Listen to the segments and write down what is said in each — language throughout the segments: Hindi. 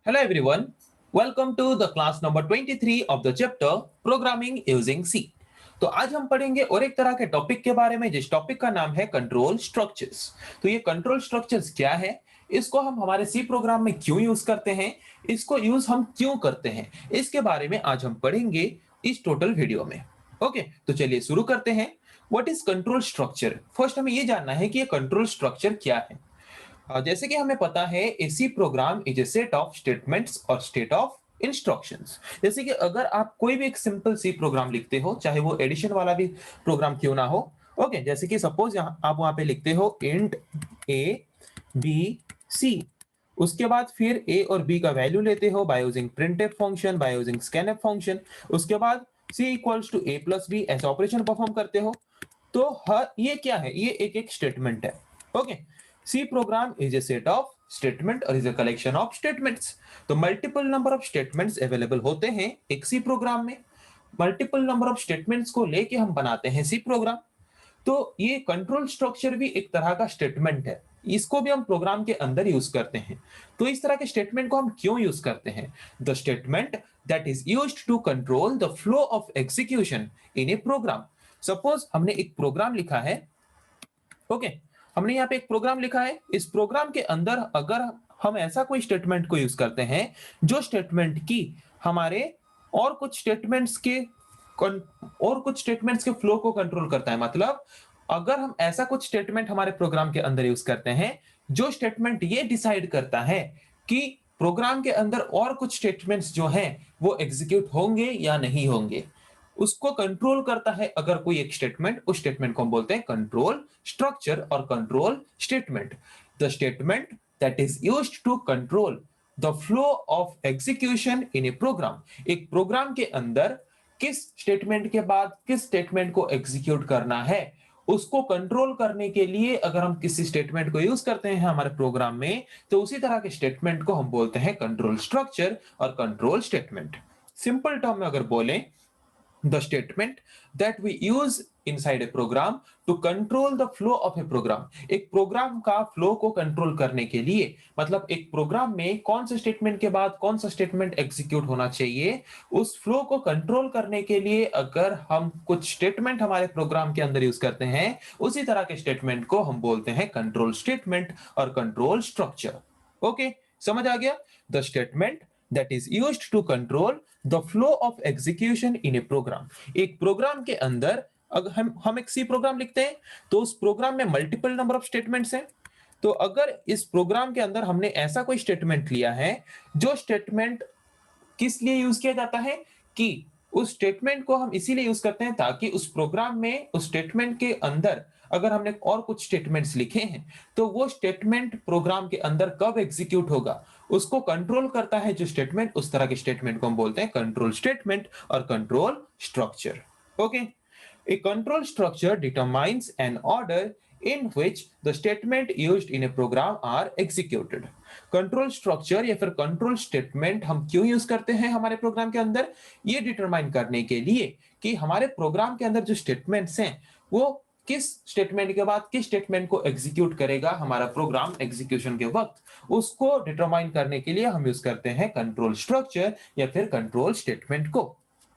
Hello everyone, welcome to the class number 23 of the chapter Programming using C। तो आज हम पढ़ेंगे और एक तरह के टॉपिक के बारे में जिस टॉपिक का नाम है कंट्रोल स्ट्रक्चर्स। तो ये कंट्रोल स्ट्रक्चर्स क्या है, इसको हम हमारे सी प्रोग्राम में क्यों यूज करते हैं, इसको यूज हम क्यों करते हैं, इसके बारे में आज हम पढ़ेंगे इस टोटल वीडियो में। ओके, तो चलिए शुरू करते हैं। What is control structure? First हमें ये जानना है कि ये कंट्रोल स्ट्रक्चर क्या है। जैसे कि हमें पता है a C program is a set of statements और स्टेट ऑफ इंस्ट्रक्शंस। जैसे कि अगर आप कोई भी एक सिंपल सी प्रोग्राम लिखते हो, चाहे वो एडिशन वाला भी प्रोग्राम क्यों ना हो, ओके, जैसे कि सपोज यहाँ आप वहां पे लिखते हो इंट ए बी सी, उसके बाद फिर ए और बी का वैल्यू लेते हो by using printf function, by using scanf function, उसके बाद C equals to A plus B ऐसा ऑपरेशन परफॉर्म करते हो। तो हर ये क्या है, ये एक एक स्टेटमेंट है। Okay, C program is a set of statement और is a collection of statements. तो multiple number of statements available होते हैं एक सी प्रोग्राम में। मल्टीपल नंबर ऑफ स्टेटमेंट्स को लेके हम बनाते हैं सी प्रोग्राम। तो ये कंट्रोल स्ट्रक्चर भी एक तरह का स्टेटमेंट है, इसको भी हम प्रोग्राम के अंदर यूज करते हैं। तो इस तरह के स्टेटमेंट को हम क्यों यूज करते हैं? The statement that is used to control the flow of execution in a program. Suppose हमने एक प्रोग्राम लिखा है, ओके, हमने यहाँ पे एक प्रोग्राम लिखा है। इस प्रोग्राम के अंदर अगर हम ऐसा कोई स्टेटमेंट को यूज करते हैं जो स्टेटमेंट की हमारे और कुछ स्टेटमेंट्स के फ्लो को कंट्रोल करता है, मतलब अगर हम ऐसा कुछ स्टेटमेंट हमारे प्रोग्राम के अंदर यूज करते हैं जो स्टेटमेंट ये डिसाइड करता है कि प्रोग्राम के अंदर और कुछ स्टेटमेंट्स जो हैं वो एग्जीक्यूट होंगे या नहीं होंगे, उसको कंट्रोल करता है अगर कोई एक स्टेटमेंट, उस स्टेटमेंट को हम बोलते हैं कंट्रोल स्ट्रक्चर और control statement. The statement that is used to control the flow of execution in a program. एक प्रोग्राम के अंदर किस स्टेटमेंट के बाद किस स्टेटमेंट को एग्जीक्यूट करना है, उसको कंट्रोल करने के लिए अगर हम किसी स्टेटमेंट को यूज करते हैं हमारे प्रोग्राम में, तो उसी तरह के स्टेटमेंट को हम बोलते हैं कंट्रोल स्ट्रक्चर और कंट्रोल स्टेटमेंट। सिंपल टर्म में अगर बोलें, the statement that we use inside a program to control the flow of a program। एक प्रोग्राम का फ्लो को कंट्रोल करने के लिए, मतलब एक प्रोग्राम में कौन से स्टेटमेंट के बाद कौन सा स्टेटमेंट एग्जीक्यूट होना चाहिए, उस फ्लो को कंट्रोल करने के लिए अगर हम कुछ स्टेटमेंट हमारे प्रोग्राम के अंदर यूज करते हैं, उसी तरह के स्टेटमेंट को हम बोलते हैं कंट्रोल स्टेटमेंट और कंट्रोल स्ट्रक्चर। ओके, समझ आ गया? The statement that is used to control the flow of execution in a program। एक प्रोग्राम के अंदर अगर हम एक सी प्रोग्राम लिखते हैं तो उस प्रोग्राम में मल्टीपल नंबर ऑफ स्टेटमेंट्स हैं। तो अगर इस प्रोग्राम के अंदर हमने ऐसा कोई स्टेटमेंट लिया है, जो स्टेटमेंट किस लिए यूज किया जाता है कि उस स्टेटमेंट को हम इसीलिए यूज करते हैं ताकि उस प्रोग्राम में उस स्टेटमेंट के अंदर अगर हमने और कुछ स्टेटमेंट्स लिखे हैं तो वो स्टेटमेंट प्रोग्राम के अंदर कब एग्जीक्यूट होगा उसको कंट्रोल करता है जो स्टेटमेंट, उस तरह के स्टेटमेंट को हम बोलते हैं कंट्रोल स्टेटमेंट और control structure. Okay, a control structure determines an order in which the statement used in a program are executed। Control structure या फिर कंट्रोल स्टेटमेंट हम क्यों यूज करते हैं हमारे प्रोग्राम के अंदर? ये डिटरमाइन करने के लिए कि हमारे प्रोग्राम के अंदर जो स्टेटमेंट्स हैं वो किस स्टेटमेंट के बाद किस स्टेटमेंट को एग्जीक्यूट करेगा हमारा प्रोग्राम एग्जीक्यूशन के वक्त, उसको डिटरमाइन करने के लिए हम यूज करते हैं कंट्रोल स्ट्रक्चर या फिर कंट्रोल स्टेटमेंट को।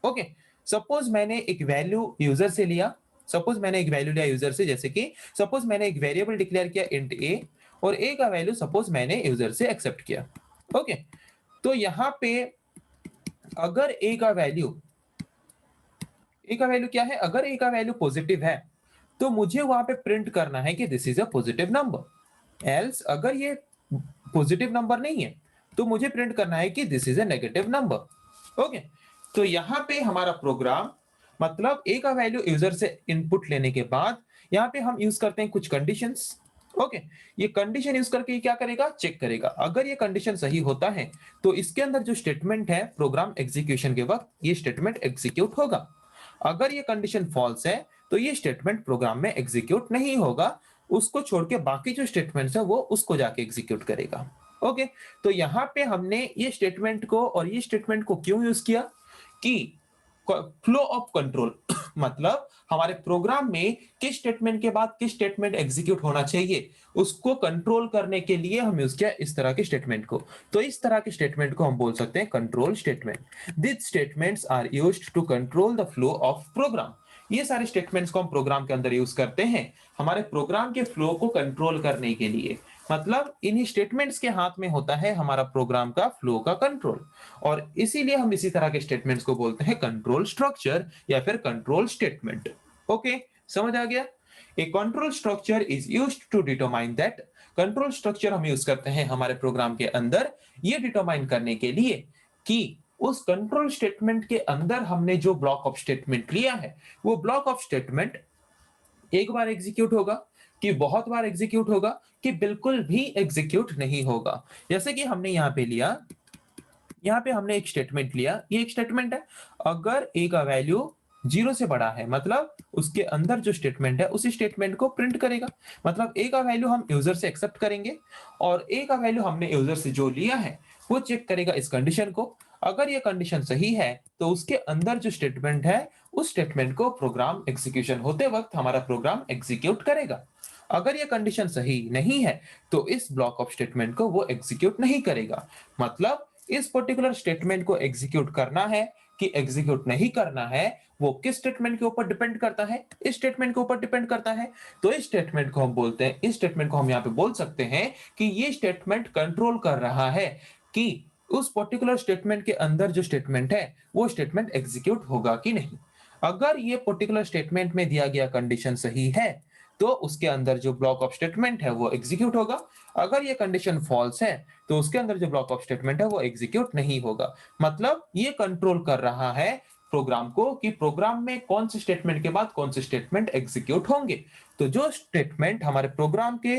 ओके, सपोज मैंने एक वैल्यू यूजर से लिया, सपोज मैंने एक वैल्यू लिया यूजर से, जैसे कि सपोज मैंने एक वेरिएबल डिक्लेयर किया इंट ए और ए का वैल्यू सपोज मैंने यूजर से एक्सेप्ट किया। ओके, तो यहां पे अगर ए का वैल्यू क्या है, अगर ए का वैल्यू पॉजिटिव है तो मुझे वहां पे प्रिंट करना है कि this is a positive number. Else अगर ये पॉजिटिव नंबर नहीं है तो मुझे प्रिंट करना है कि this is a negative number. Okay, तो यहां पे हमारा प्रोग्राम, मतलब ए का वैल्यू यूजर से इनपुट लेने के बाद यहां पे हम यूज करते हैं कुछ कंडीशंस। ओके, ये कंडीशन यूज करके क्या करेगा, चेक करेगा। अगर ये कंडीशन सही होता है तो इसके अंदर जो स्टेटमेंट है प्रोग्राम एग्जीक्यूशन के वक्त ये स्टेटमेंट एग्जीक्यूट होगा। अगर ये कंडीशन फॉल्स है तो ये स्टेटमेंट प्रोग्राम में एग्जीक्यूट नहीं होगा, उसको छोड़ के बाकी जो स्टेटमेंट्स है वो उसको जाके एग्जीक्यूट करेगा। ओके, तो यहां पे हमने ये स्टेटमेंट को और ये स्टेटमेंट को क्यों यूज किया कि फ्लो ऑफ कंट्रोल मतलब हमारे प्रोग्राम में किस स्टेटमेंट के बाद किस स्टेटमेंट एग्जीक्यूट होना चाहिए, उसको कंट्रोल करने के लिए हम यूज किया इस तरह के स्टेटमेंट को। तो इस तरह के स्टेटमेंट को हम बोल सकते हैं control statement. This statements are used to control the flow of program. ये सारे स्टेटमेंट्स को हम प्रोग्राम के अंदर यूज करते हैं हमारे प्रोग्राम के फ्लो को कंट्रोल करने के लिए। मतलब इन्हीं स्टेटमेंट्स के हाथ में होता है हमारा प्रोग्राम का फ्लो का कंट्रोल, और इसीलिए हम इसी तरह के स्टेटमेंट्स को बोलते हैं कंट्रोल स्ट्रक्चर या फिर कंट्रोल स्टेटमेंट। ओके, समझ आ गया? A control structure is used to determine that. Control structure हम यूज करते हैं हमारे प्रोग्राम के अंदर ये डिटरमाइन करने के लिए कि उस कंट्रोल स्टेटमेंट के अंदर हमने जो ब्लॉक ऑफ स्टेटमेंट लिया है, वो ब्लॉक ऑफ स्टेटमेंट एक बार एग्जीक्यूट होगा, कि बहुत बार एग्जीक्यूट होगा, कि बिल्कुल भी एग्जीक्यूट नहीं होगा। जैसे कि हमने यहाँ पे लिया, यहाँ पे हमने एक स्टेटमेंट लिया, ये एक स्टेटमेंट है, अगर a का वैल्यू 0 से बड़ा है, मतलब उसके अंदर जो स्टेटमेंट है उसी स्टेटमेंट को प्रिंट करेगा। मतलब a का वैल्यू हम यूजर से एक्सेप्ट करेंगे और a का वैल्यू हमने यूजर से जो लिया है वो चेक करेगा इस कंडीशन को। अगर ये कंडीशन सही है तो उसके अंदर जो स्टेटमेंट है उस स्टेटमेंट को प्रोग्राम एग्जीक्यूशन होते वक्त हमारा प्रोग्राम एग्जीक्यूट करेगा। अगर ये कंडीशन सही नहीं है तो इस ब्लॉक ऑफ स्टेटमेंट को वो एग्जीक्यूट नहीं करेगा। मतलब इस पर्टिकुलर स्टेटमेंट को एग्जीक्यूट करना है कि एग्जीक्यूट नहीं करना है, वो किस स्टेटमेंट के ऊपर डिपेंड करता है, इस स्टेटमेंट के ऊपर डिपेंड करता है। तो इस स्टेटमेंट को हम बोलते हैं, इस स्टेटमेंट को हम यहाँ पे बोल सकते हैं कि ये स्टेटमेंट कंट्रोल कर रहा है कि उस पर्टिकुलर स्टेटमेंट के अंदर जो स्टेटमेंट है वो स्टेटमेंट एग्जीक्यूट होगा कि नहीं। अगर ये पर्टिकुलर स्टेटमेंट में दिया गया कंडीशन सही है तो उसके अंदर जो ब्लॉक ऑफ स्टेटमेंट है वो एग्जीक्यूट होगा। अगर ये कंडीशन फॉल्स है तो उसके अंदर जो ब्लॉक ऑफ स्टेटमेंट है वो एग्जीक्यूट नहीं होगा। मतलब ये कंट्रोल कर रहा है प्रोग्राम को कि प्रोग्राम में कौन से स्टेटमेंट के बाद कौन से स्टेटमेंट एग्जीक्यूट होंगे। तो जो स्टेटमेंट हमारे प्रोग्राम के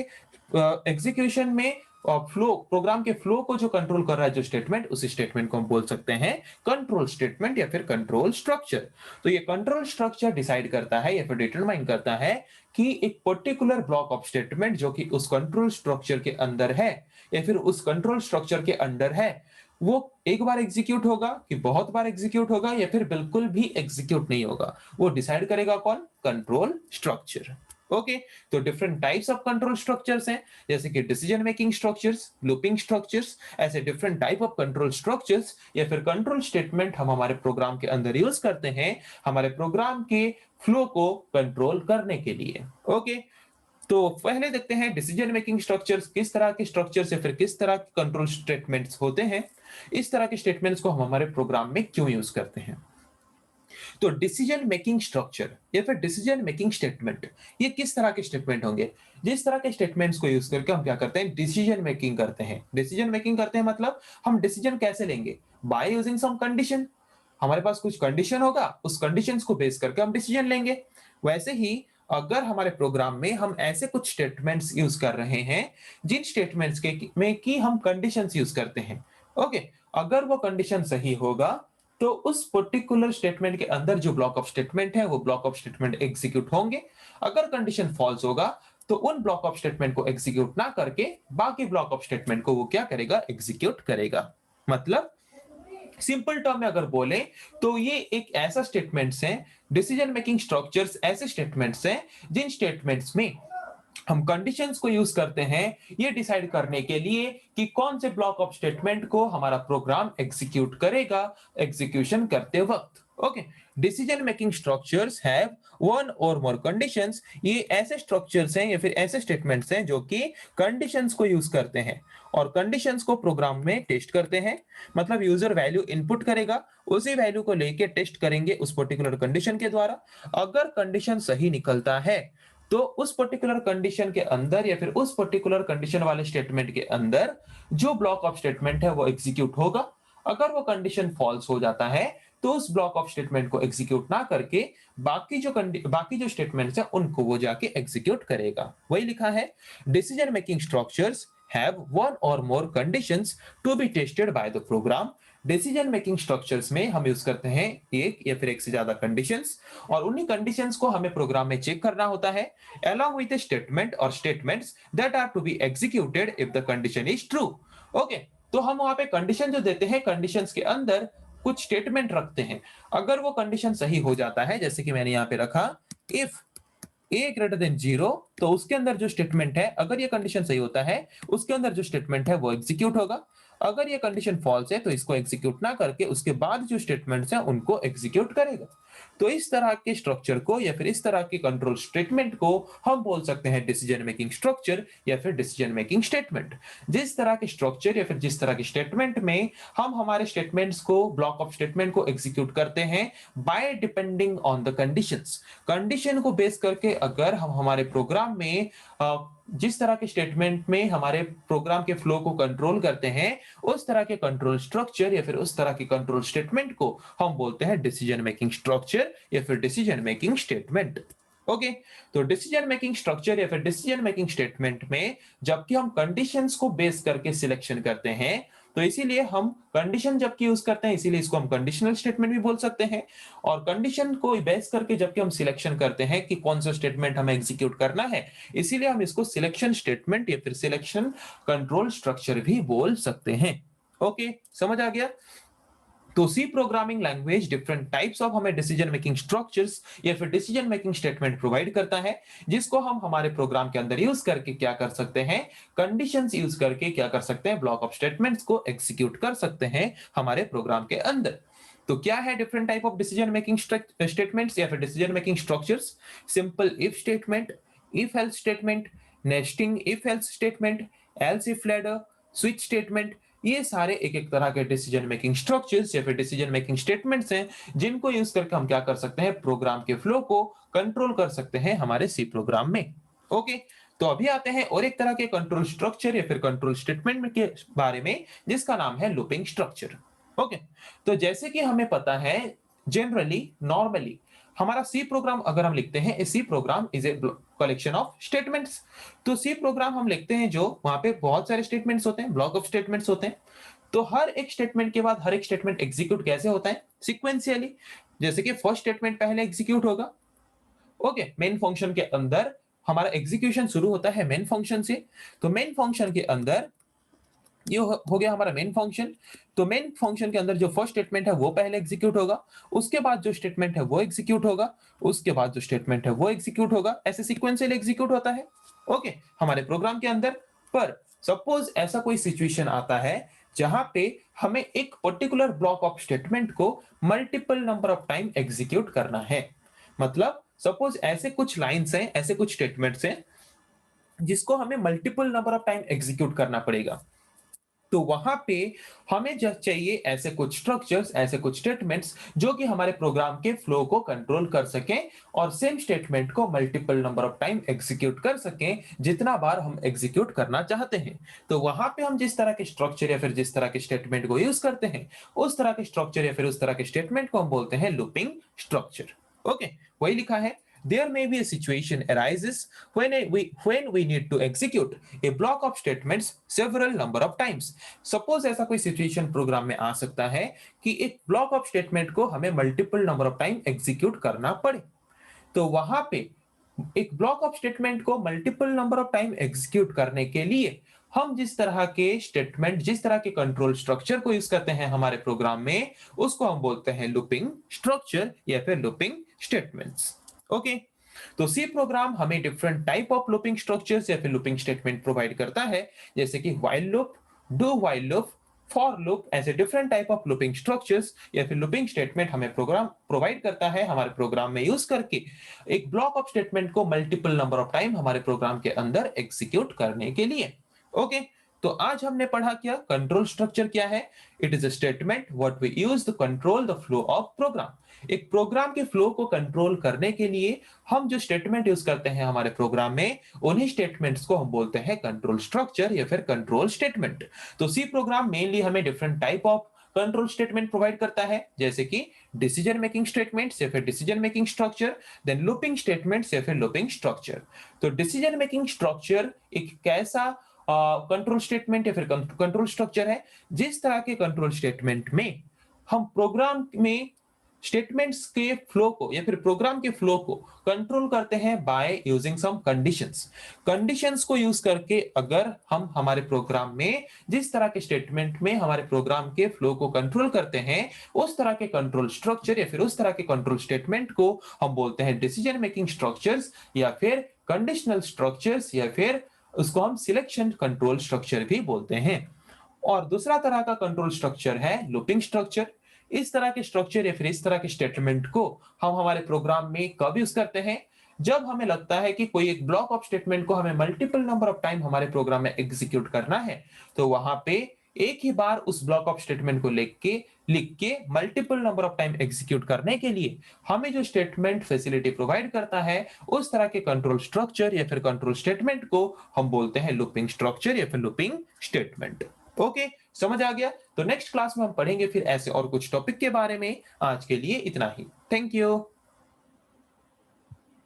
एग्जीक्यूशन में फ्लो, प्रोग्राम के फ्लो को जो कंट्रोल कर रहा है जो स्टेटमेंट, उस स्टेटमेंट को हम बोल सकते हैं कंट्रोल स्टेटमेंट या फिर कंट्रोल स्ट्रक्चर। तो ये कंट्रोल स्ट्रक्चर डिसाइड करता है या फिर डिटरमाइन करता है कि एक पर्टिकुलर ब्लॉक ऑफ स्टेटमेंट जो कि उस कंट्रोल स्ट्रक्चर के अंदर है या फिर उस कंट्रोल स्ट्रक्चर के अंडर है, वो एक बार एग्जीक्यूट होगा कि बहुत बार एग्जीक्यूट होगा या फिर बिल्कुल भी एग्जीक्यूट नहीं होगा, वो डिसाइड करेगा कौन? Control structure. ओके, तो different types of control structures हैं, जैसे कि decision making structures, looping structures, ऐसे different type of control structures या फिर कंट्रोल स्टेटमेंट हम हमारे प्रोग्राम के अंदर यूज करते हैं हमारे प्रोग्राम के फ्लो को कंट्रोल करने के लिए। ओके, तो पहले देखते हैं डिसीजन मेकिंग स्ट्रक्चर्स, किस तरह के स्ट्रक्चर्स या फिर किस तरह के कंट्रोल स्टेटमेंट्स होते हैं, इस तरह के स्टेटमेंट्स को हम हमारे प्रोग्राम में क्यों यूज करते हैं। तो डिसीजन मेकिंग स्ट्रक्चर या फिर डिसीजन मेकिंग स्टेटमेंट, ये किस तरह के स्टेटमेंट होंगे? जिस तरह के स्टेटमेंट्स को यूज करके हम क्या करते हैं? डिसीजन मेकिंग करते हैं। डिसीजन मेकिंग करते हैं मतलब हम डिसीजन कैसे लेंगे? By using some condition. हमारे पास कुछ कंडीशन होगा, उस कंडीशंस को बेस करके हम डिसीजन लेंगे। वैसे ही अगर हमारे प्रोग्राम में हम ऐसे कुछ स्टेटमेंट्स यूज कर रहे हैं जिन स्टेटमेंट्स के में की हम कंडीशंस यूज करते हैं, ओके, अगर वो कंडीशन सही होगा तो उस पर्टिकुलर स्टेटमेंट के अंदर जो ब्लॉक ऑफ स्टेटमेंट है वो ब्लॉक ऑफ स्टेटमेंट एग्जीक्यूट होंगे। अगर कंडीशन फॉल्स होगा तो उन ब्लॉक ऑफ स्टेटमेंट को एग्जीक्यूट ना करके बाकी ब्लॉक ऑफ स्टेटमेंट को वो क्या करेगा? एग्जीक्यूट करेगा। मतलब सिंपल टर्म में अगर बोले तो ये एक ऐसा स्टेटमेंट्स है, डिसीजन मेकिंग स्ट्रक्चर्स ऐसे स्टेटमेंट्स हैं जिन स्टेटमेंट्स में हम कंडीशंस को यूज करते हैं ये डिसाइड करने के लिए कि कौन से ब्लॉक ऑफ स्टेटमेंट को हमारा प्रोग्राम एग्जीक्यूट करेगा एग्जीक्यूशन करते वक्त। Okay, decision making structures have one और मोर कंडीशंस। ये ऐसे स्ट्रक्चर्स हैं या फिर ऐसे स्टेटमेंट्स हैं जो कि कंडीशंस को यूज करते हैं और कंडीशंस को प्रोग्राम में टेस्ट करते हैं। मतलब यूजर वैल्यू इनपुट करेगा, उसी वैल्यू को लेके टेस्ट करेंगे उस पर्टिकुलर कंडीशन के द्वारा। अगर कंडीशन सही निकलता है तो उस पर्टिकुलर कंडीशन के अंदर या फिर उस पर्टिकुलर कंडीशन वाले स्टेटमेंट के अंदर जो ब्लॉक ऑफ स्टेटमेंट है वो एग्जीक्यूट होगा। अगर वो कंडीशन फॉल्स हो जाता है तो उस ब्लॉक ऑफ स्टेटमेंट को एग्जीक्यूट ना करके बाकी जो स्टेटमेंट्स हैं उनको वो जाके एग्जीक्यूट करेगा। वही लिखा है, decision making structures have one or more conditions to be tested by the program। Decision making structures में हम यूज करते हैं एक या फिर एक से ज्यादा कंडीशंस और उन्हीं कंडीशंस को हमें प्रोग्राम में चेक करना होता है along with a statement or statements that are to be executed if the condition is true। Okay, तो हम वहां पे कंडीशन जो देते हैं, कंडीशंस के अंदर कुछ स्टेटमेंट रखते हैं, अगर वो कंडीशन सही हो जाता है, जैसे कि मैंने यहाँ पे रखा इफ ए ग्रेटर देन 0, तो उसके अंदर जो स्टेटमेंट है, अगर ये कंडीशन सही होता है, उसके अंदर जो स्टेटमेंट है वो एग्जीक्यूट होगा। अगर ये कंडीशन फॉल्स है तो इसको एग्जीक्यूट ना करके उसके बाद जो स्टेटमेंट्स हैं उनको एग्जीक्यूट करेगा। तो इस तरह के स्ट्रक्चर को या फिर इस तरह के कंट्रोल स्टेटमेंट को हम बोल सकते हैं डिसीजन मेकिंग स्ट्रक्चर या फिर डिसीजन मेकिंग स्टेटमेंट। जिस तरह के स्ट्रक्चर या फिर जिस तरह के स्टेटमेंट में हम हमारे स्टेटमेंट्स को, ब्लॉक ऑफ स्टेटमेंट को एग्जीक्यूट करते हैं बाय depending on the conditions. Condition को बेस करके अगर हम हमारे प्रोग्राम में जिस तरह के स्टेटमेंट में हमारे प्रोग्राम के फ्लो को कंट्रोल करते हैं, उस तरह के कंट्रोल स्ट्रक्चर या फिर उस तरह के कंट्रोल स्टेटमेंट को हम बोलते हैं डिसीजन मेकिंग स्ट्रक्चर या फिर डिसीजन मेकिंग स्टेटमेंट। ओके, तो डिसीजन मेकिंग स्ट्रक्चर या फिर डिसीजन मेकिंग स्टेटमेंट में जबकि हम कंडीशंस को बेस करके सिलेक्शन करते हैं, तो इसीलिए हम कंडीशन जबकि यूज करते हैं, इसीलिए इसको हम कंडीशनल स्टेटमेंट भी बोल सकते हैं। और कंडीशन को बेस करके जबकि हम सिलेक्शन करते हैं कि कौन सा स्टेटमेंट हमें एग्जीक्यूट करना है, इसीलिए हम इसको सिलेक्शन स्टेटमेंट या फिर सिलेक्शन कंट्रोल स्ट्रक्चर भी बोल सकते हैं। ओके, समझ आ गया? तो C programming language different types of हमें डिसीजन मेकिंग स्ट्रक्चर्स या फिर डिसीजन मेकिंग स्टेटमेंट प्रोवाइड करता है, जिसको हम हमारे प्रोग्राम के अंदर यूज करके क्या कर सकते हैं, कंडीशंस यूज करके क्या कर सकते हैं, ब्लॉक ऑफ स्टेटमेंट्स को एग्जीक्यूट कर सकते हैं हमारे प्रोग्राम के अंदर। तो क्या है different type of decision making statements या फिर decision making structures? Simple if statement, if else statement, nesting if else statement, else if ladder, switch statement, ये सारे एक एक तरह के डिसीजन मेकिंग स्ट्रक्चर्स या फिर डिसीजन मेकिंग स्टेटमेंट्स हैं, जिनको यूज करके हम क्या कर सकते हैं, प्रोग्राम के फ्लो को कंट्रोल कर सकते हैं हमारे सी प्रोग्राम में। ओके, तो अभी आते हैं और एक तरह के कंट्रोल स्ट्रक्चर या फिर कंट्रोल स्टेटमेंट के बारे में, जिसका नाम है लूपिंग स्ट्रक्चर। ओके, तो जैसे कि हमें पता है, जनरली नॉर्मली हमारा सी प्रोग्राम अगर हम लिखते हैं, C program is a collection of statements. तो सी प्रोग्राम हम लिखते हैं जो वहां पे बहुत सारे स्टेटमेंट्स होते हैं, ब्लॉक ऑफ स्टेटमेंट्स होते हैं। तो हर एक स्टेटमेंट के बाद हर एक स्टेटमेंट एग्जीक्यूट कैसे होता है, सिक्वेंशियली। जैसे कि फर्स्ट स्टेटमेंट पहले एग्जीक्यूट होगा। ओके, मेन फंक्शन के अंदर हमारा एग्जीक्यूशन शुरू होता है मेन फंक्शन से। तो मेन फंक्शन के अंदर ये हो गया हमारा मेन फंक्शन। तो मेन फंक्शन के अंदर जो फर्स्ट स्टेटमेंट है वो पहले एग्जीक्यूट होगा, उसके बाद जो स्टेटमेंट है वो एग्जीक्यूट होगा, उसके बाद जो स्टेटमेंट है वो एग्जीक्यूट होगा, ऐसे सीक्वेंशियल एग्जीक्यूट होता है। ओके, हमारे प्रोग्राम के अंदर। पर सपोज ऐसा कोई सिचुएशन आता है जहां पे हमें एक पर्टिकुलर ब्लॉक ऑफ स्टेटमेंट को multiple number of time execute करना है। मतलब सपोज ऐसे कुछ लाइंस हैं, ऐसे कुछ स्टेटमेंट्स हैं जिसको हमें multiple number of time execute करना पड़ेगा। तो वहां पे हमें चाहिए ऐसे कुछ स्ट्रक्चर्स, ऐसे कुछ स्टेटमेंट्स जो कि हमारे प्रोग्राम के फ्लो को कंट्रोल कर सकें और सेम स्टेटमेंट को multiple number of time execute कर सकें, जितना बार हम एग्जीक्यूट करना चाहते हैं। तो वहां पे हम जिस तरह के स्ट्रक्चर या फिर जिस तरह के स्टेटमेंट को यूज करते हैं, उस तरह के स्ट्रक्चर या फिर उस तरह के स्टेटमेंट को हम बोलते हैं लूपिंग स्ट्रक्चर। ओके, वही लिखा है, there may be a situation arises when we need to execute a block of statements several number of times. Suppose ऐसा कोई situation प्रोग्राम में आ सकता है कि एक ब्लॉक ऑफ स्टेटमेंट को हमें multiple number of time execute करना पड़े। तो वहां पे एक ब्लॉक ऑफ स्टेटमेंट को multiple number of time execute करने के लिए हम जिस तरह के स्टेटमेंट, जिस तरह के कंट्रोल स्ट्रक्चर को यूज करते हैं हमारे प्रोग्राम में, उसको हम बोलते हैं लूपिंग स्ट्रक्चर या फिर लूपिंग स्टेटमेंट्स। ओके, तो सी प्रोग्राम हमें different type of looping structures या फिर लूपिंग स्टेटमेंट प्रोवाइड करता है, जैसे कि while loop, do while loop, for loop, ऐसे different type of looping structures या फिर लूपिंग स्टेटमेंट हमें प्रोग्राम प्रोवाइड करता है हमारे प्रोग्राम में यूज करके एक ब्लॉक ऑफ स्टेटमेंट को मल्टीपल नंबर ऑफ टाइम हमारे प्रोग्राम के अंदर एग्जीक्यूट करने के लिए। ओके, तो आज हमने पढ़ा क्या, कंट्रोल स्ट्रक्चर क्या है। It is a statement what we use to control the flow of program. एक प्रोग्राम के फ्लो को कंट्रोल करने के लिए हम जो स्टेटमेंट यूज करते हैं हमारे प्रोग्राम में, उन्हीं स्टेटमेंट्स को हम बोलते हैं कंट्रोल स्ट्रक्चर या फिर कंट्रोल स्टेटमेंट। तो सी प्रोग्राम मेनली हमें different type of control statement provide करता है, जैसे कि डिसीजन मेकिंग स्टेटमेंट्स या फिर decision making structure, then looping statements या फिर लूपिंग स्ट्रक्चर। तो डिसीजन मेकिंग स्ट्रक्चर एक कैसा कंट्रोल स्टेटमेंट या फिर कंट्रोल स्ट्रक्चर है, जिस तरह के कंट्रोल स्टेटमेंट में हम प्रोग्राम में स्टेटमेंट्स के फ्लो को या फिर प्रोग्राम के फ्लो को कंट्रोल करते हैं by using some conditions. Conditions को यूज करके अगर हम हमारे प्रोग्राम में जिस तरह के स्टेटमेंट में हमारे प्रोग्राम के फ्लो को कंट्रोल करते हैं, उस तरह के कंट्रोल स्ट्रक्चर या फिर उस तरह के कंट्रोल स्टेटमेंट को हम बोलते हैं डिसीजन मेकिंग स्ट्रक्चर्स या फिर कंडीशनल स्ट्रक्चर्स या फिर उसको हम सिलेक्शन कंट्रोल स्ट्रक्चर भी बोलते हैं। और दूसरा तरह का कंट्रोल स्ट्रक्चर है लूपिंग स्ट्रक्चर। इस तरह के स्ट्रक्चर या फिर इस तरह के स्टेटमेंट को हम हमारे प्रोग्राम में कब यूज करते हैं, जब हमें लगता है कि कोई एक ब्लॉक ऑफ स्टेटमेंट को हमें मल्टीपल नंबर ऑफ टाइम हमारे प्रोग्राम में एग्जीक्यूट करना है, तो वहां पे एक ही बार उस ब्लॉक ऑफ स्टेटमेंट को लिख के multiple number of time execute करने के लिए हमें जो स्टेटमेंट फैसिलिटी प्रोवाइड करता है, उस तरह के कंट्रोल स्ट्रक्चर या फिर कंट्रोल स्टेटमेंट को हम बोलते हैं लूपिंग स्ट्रक्चर या फिर लूपिंग स्टेटमेंट। ओके, समझ आ गया? तो नेक्स्ट क्लास में हम पढ़ेंगे फिर ऐसे और कुछ टॉपिक के बारे में। आज के लिए इतना ही। Thank you.